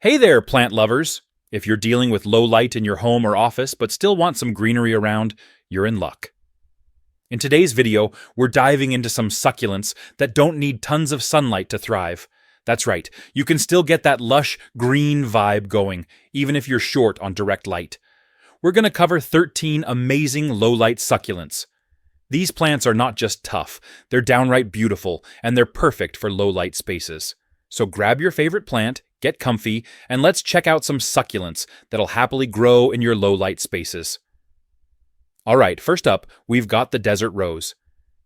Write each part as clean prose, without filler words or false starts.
Hey there, plant lovers! If you're dealing with low light in your home or office but still want some greenery around, you're in luck. In today's video, we're diving into some succulents that don't need tons of sunlight to thrive. That's right, you can still get that lush, green vibe going, even if you're short on direct light. We're going to cover 13 amazing low-light succulents. These plants are not just tough, they're downright beautiful, and they're perfect for low-light spaces. So grab your favorite plant, get comfy, and let's check out some succulents that'll happily grow in your low-light spaces. Alright, first up, we've got the desert rose.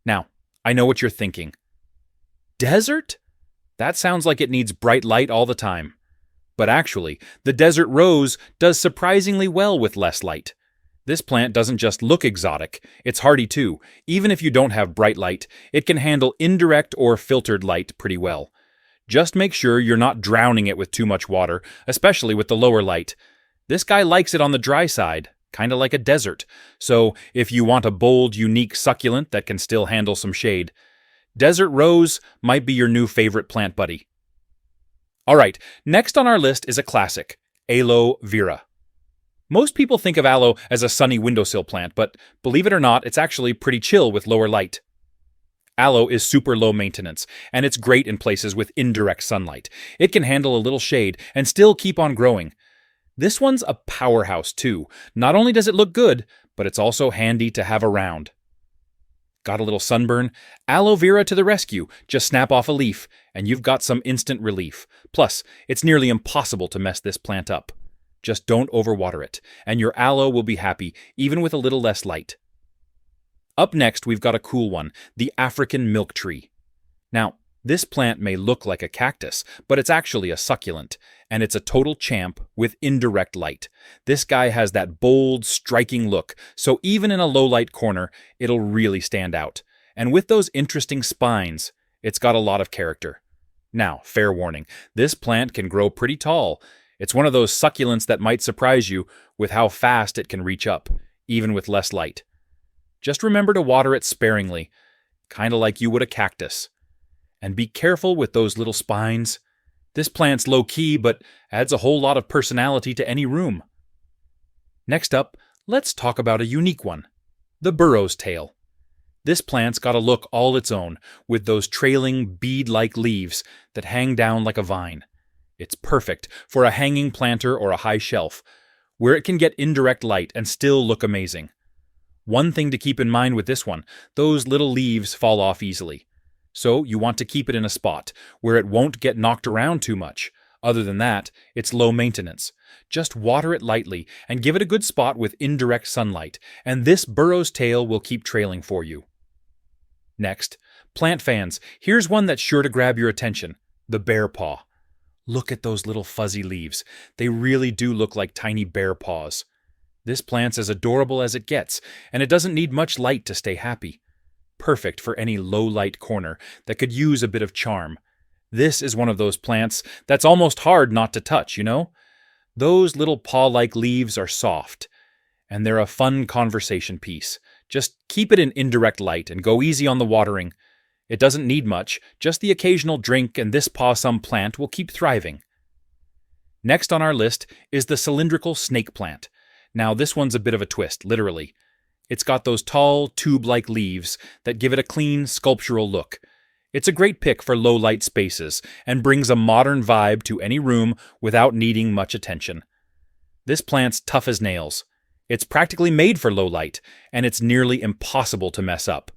Now, I know what you're thinking. Desert? That sounds like it needs bright light all the time. But actually, the desert rose does surprisingly well with less light. This plant doesn't just look exotic, it's hardy too. Even if you don't have bright light, it can handle indirect or filtered light pretty well. Just make sure you're not drowning it with too much water, especially with the lower light. This guy likes it on the dry side, kind of like a desert. So if you want a bold, unique succulent that can still handle some shade, desert rose might be your new favorite plant buddy. Alright, next on our list is a classic, Aloe Vera. Most people think of aloe as a sunny windowsill plant, but believe it or not, it's actually pretty chill with lower light. Aloe is super low maintenance, and it's great in places with indirect sunlight. It can handle a little shade and still keep on growing. This one's a powerhouse too. Not only does it look good, but it's also handy to have around. Got a little sunburn? Aloe Vera to the rescue. Just snap off a leaf, and you've got some instant relief. Plus, it's nearly impossible to mess this plant up. Just don't overwater it, and your aloe will be happy, even with a little less light. Up next, we've got a cool one, the African milk tree. Now, this plant may look like a cactus, but it's actually a succulent, and it's a total champ with indirect light. This guy has that bold, striking look, so even in a low-light corner, it'll really stand out. And with those interesting spines, it's got a lot of character. Now, fair warning, this plant can grow pretty tall. It's one of those succulents that might surprise you with how fast it can reach up, even with less light. Just remember to water it sparingly, kind of like you would a cactus. And be careful with those little spines. This plant's low-key, but adds a whole lot of personality to any room. Next up, let's talk about a unique one, the burro's tail. This plant's got a look all its own, with those trailing, bead-like leaves that hang down like a vine. It's perfect for a hanging planter or a high shelf, where it can get indirect light and still look amazing. One thing to keep in mind with this one, those little leaves fall off easily. So you want to keep it in a spot where it won't get knocked around too much. Other than that, it's low maintenance. Just water it lightly and give it a good spot with indirect sunlight, and this burro's tail will keep trailing for you. Next, plant fans, here's one that's sure to grab your attention, the bear paw. Look at those little fuzzy leaves. They really do look like tiny bear paws. This plant's as adorable as it gets, and it doesn't need much light to stay happy. Perfect for any low-light corner that could use a bit of charm. This is one of those plants that's almost hard not to touch, you know? Those little paw-like leaves are soft, and they're a fun conversation piece. Just keep it in indirect light and go easy on the watering. It doesn't need much, just the occasional drink, and this pawsome plant will keep thriving. Next on our list is the cylindrical snake plant. Now this one's a bit of a twist, literally. It's got those tall, tube-like leaves that give it a clean, sculptural look. It's a great pick for low-light spaces and brings a modern vibe to any room without needing much attention. This plant's tough as nails. It's practically made for low light, and it's nearly impossible to mess up.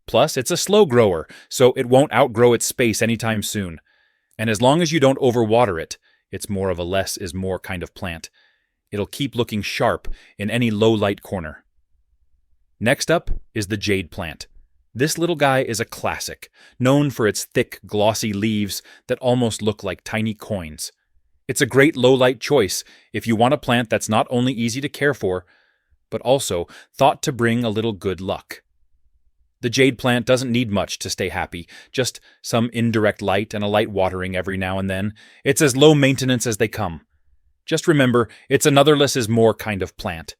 Plus, it's a slow grower, so it won't outgrow its space anytime soon. And as long as you don't overwater it, it's more of a less is more kind of plant. It'll keep looking sharp in any low-light corner. Next up is the Jade Plant. This little guy is a classic, known for its thick, glossy leaves that almost look like tiny coins. It's a great low-light choice if you want a plant that's not only easy to care for, but also thought to bring a little good luck. The Jade Plant doesn't need much to stay happy, just some indirect light and a light watering every now and then. It's as low maintenance as they come. Just remember, it's another less is more kind of plant.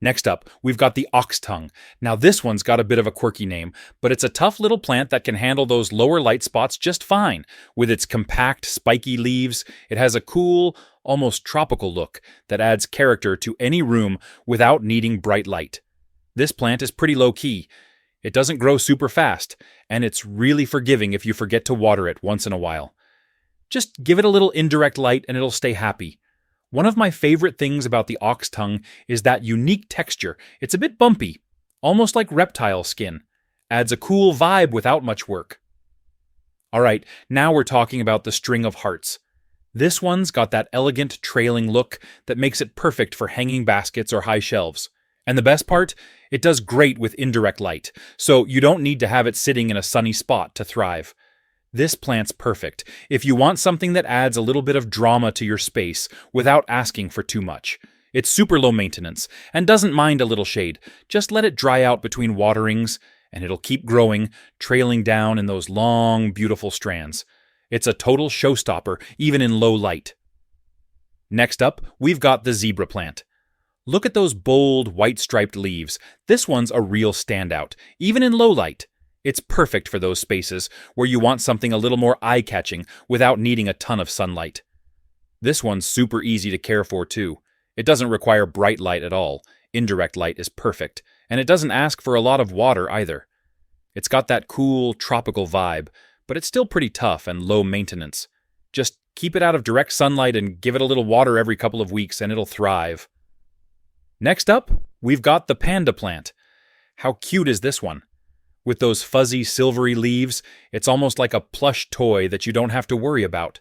Next up, we've got the ox tongue. Now this one's got a bit of a quirky name, but it's a tough little plant that can handle those lower light spots just fine. With its compact, spiky leaves, it has a cool, almost tropical look that adds character to any room without needing bright light. This plant is pretty low-key. It doesn't grow super fast, and it's really forgiving if you forget to water it once in a while. Just give it a little indirect light and it'll stay happy. One of my favorite things about the ox tongue is that unique texture. It's a bit bumpy, almost like reptile skin. Adds a cool vibe without much work. Alright, now we're talking about the string of hearts. This one's got that elegant trailing look that makes it perfect for hanging baskets or high shelves. And the best part? It does great with indirect light, so you don't need to have it sitting in a sunny spot to thrive. This plant's perfect if you want something that adds a little bit of drama to your space without asking for too much. It's super low maintenance and doesn't mind a little shade. Just let it dry out between waterings and it'll keep growing, trailing down in those long, beautiful strands. It's a total showstopper, even in low light. Next up, we've got the zebra plant. Look at those bold, white-striped leaves. This one's a real standout, even in low light. It's perfect for those spaces where you want something a little more eye-catching without needing a ton of sunlight. This one's super easy to care for too. It doesn't require bright light at all. Indirect light is perfect, and it doesn't ask for a lot of water either. It's got that cool, tropical vibe, but it's still pretty tough and low maintenance. Just keep it out of direct sunlight and give it a little water every couple of weeks and it'll thrive. Next up, we've got the Panda Plant. How cute is this one? With those fuzzy, silvery leaves, it's almost like a plush toy that you don't have to worry about.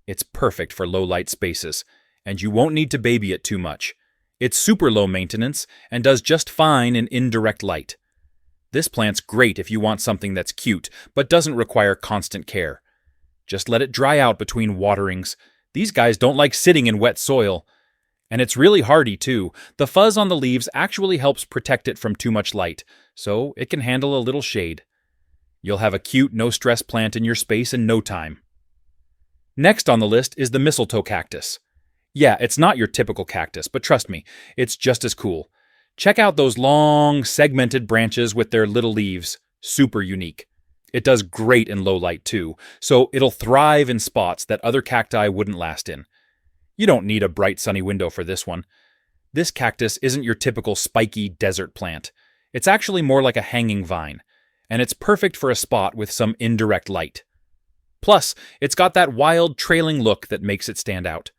It's perfect for low-light spaces, and you won't need to baby it too much. It's super low maintenance and does just fine in indirect light. This plant's great if you want something that's cute, but doesn't require constant care. Just let it dry out between waterings. These guys don't like sitting in wet soil. And it's really hardy too. The fuzz on the leaves actually helps protect it from too much light, so it can handle a little shade. You'll have a cute, no-stress plant in your space in no time. Next on the list is the Mistletoe Cactus. Yeah, it's not your typical cactus, but trust me, it's just as cool. Check out those long, segmented branches with their little leaves. Super unique. It does great in low light too, so it'll thrive in spots that other cacti wouldn't last in. You don't need a bright sunny window for this one. This cactus isn't your typical spiky desert plant. It's actually more like a hanging vine, and it's perfect for a spot with some indirect light. Plus, it's got that wild trailing look that makes it stand out.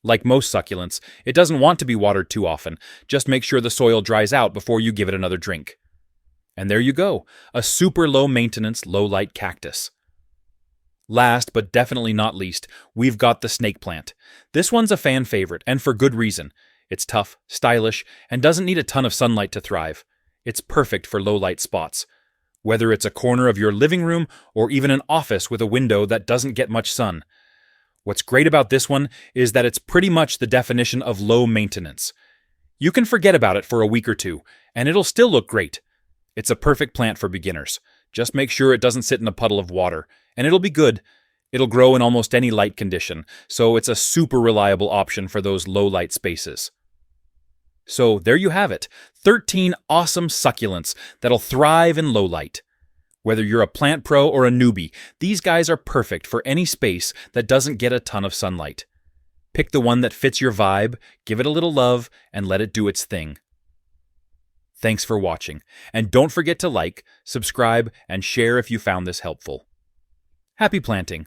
Like most succulents, it doesn't want to be watered too often. Just make sure the soil dries out before you give it another drink. And there you go, a super low maintenance, low light cactus. Last, but definitely not least, we've got the snake plant. This one's a fan favorite, and for good reason. It's tough, stylish, and doesn't need a ton of sunlight to thrive. It's perfect for low-light spots. Whether it's a corner of your living room or even an office with a window that doesn't get much sun. What's great about this one is that it's pretty much the definition of low maintenance. You can forget about it for a week or two, and it'll still look great. It's a perfect plant for beginners. Just make sure it doesn't sit in a puddle of water, and it'll be good. It'll grow in almost any light condition, so it's a super reliable option for those low-light spaces. So there you have it, 13 awesome succulents that'll thrive in low light. Whether you're a plant pro or a newbie, these guys are perfect for any space that doesn't get a ton of sunlight. Pick the one that fits your vibe, give it a little love, and let it do its thing. Thanks for watching, and don't forget to like, subscribe, and share if you found this helpful. Happy planting!